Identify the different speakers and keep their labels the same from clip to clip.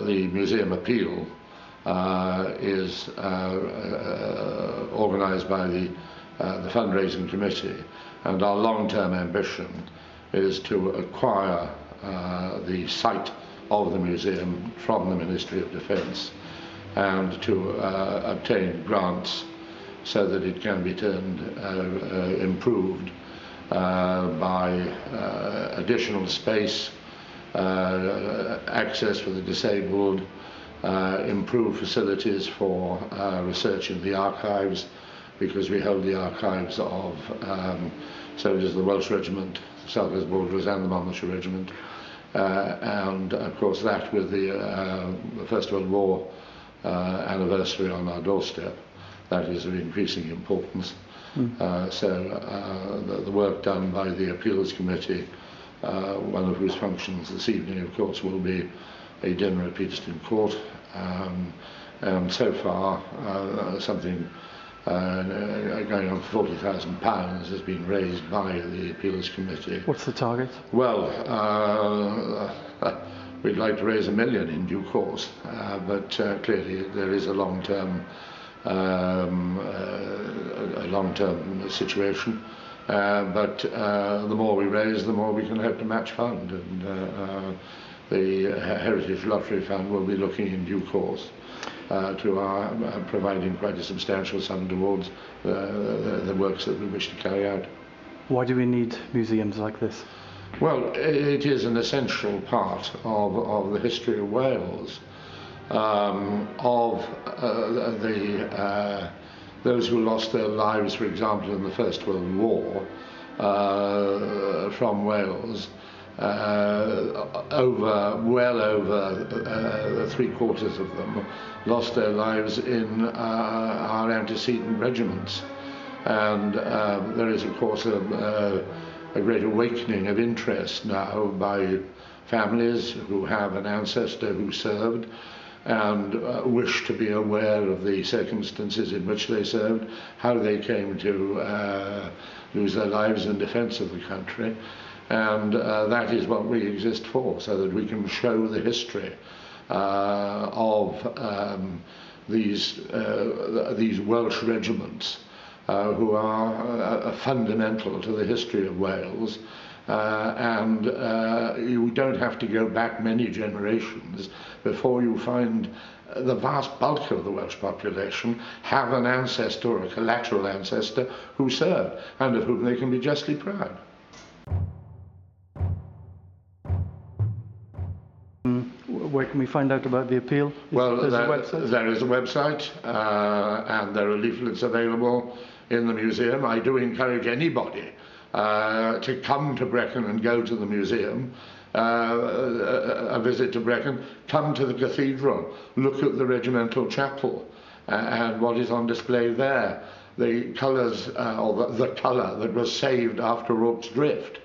Speaker 1: the museum appeal is organised by the fundraising committee, and our long-term ambition is to acquire the site of the museum from the Ministry of Defence and to obtain grants so that it can be improved by additional space, access for the disabled, improved facilities for research in the archives, because we hold the archives of soldiers of the Welsh Regiment, South Wales Borderers and the Monmouthshire Regiment, and of course that with the First World War anniversary on our doorstep, that is of increasing importance. So the work done by the Appeals Committee, one of whose functions this evening of course will be a dinner at Peterston Court, and so far something going on for £40,000 has been raised by the Appeals Committee.
Speaker 2: What's the target?
Speaker 1: Well, we'd like to raise £1 million in due course, but clearly there is a long-term situation. But the more we raise, the more we can hope to match fund, and the Heritage Lottery Fund will be looking in due course to providing quite a substantial sum towards the works that we wish to carry out.
Speaker 2: Why do we need museums like this?
Speaker 1: Well, it is an essential part of the history of Wales, of those who lost their lives, for example, in the First World War from Wales. Well over 3/4 of them lost their lives in our antecedent regiments, and there is of course a great awakening of interest now by families who have an ancestor who served and wish to be aware of the circumstances in which they served, how they came to lose their lives in defence of the country. And that is what we exist for, so that we can show the history of these Welsh regiments who are fundamental to the history of Wales. And you don't have to go back many generations before you find the vast bulk of the Welsh population have an ancestor or a collateral ancestor who served and of whom they can be justly proud.
Speaker 2: Where can we find out about the appeal?
Speaker 1: Well, there is a website and there are leaflets available in the museum. I do encourage anybody to come to Brecon and go to the museum, a visit to Brecon, come to the cathedral, look at the regimental chapel and what is on display there, the colours, or the colour that was saved after Rorke's Drift.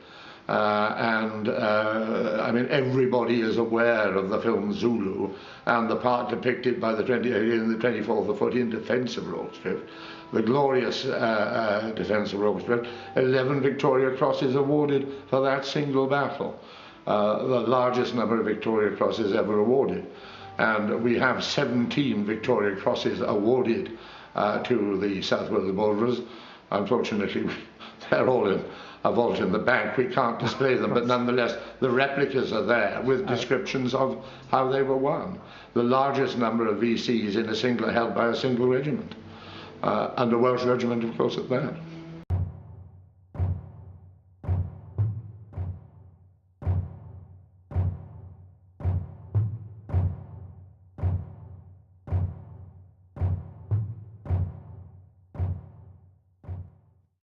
Speaker 1: I mean, everybody is aware of the film Zulu and the part depicted by the 24th of Foot in defence of Rorke's Drift, the glorious defence of Rorke's Drift. 11 Victoria Crosses awarded for that single battle, the largest number of Victoria Crosses ever awarded. And we have 17 Victoria Crosses awarded to the South Wales Borderers. Unfortunately, they're all in a vault in the bank. We can't display them, but nonetheless the replicas are there with descriptions of how they were won. The largest number of VCs in held by a single regiment, and a Welsh regiment of course at that.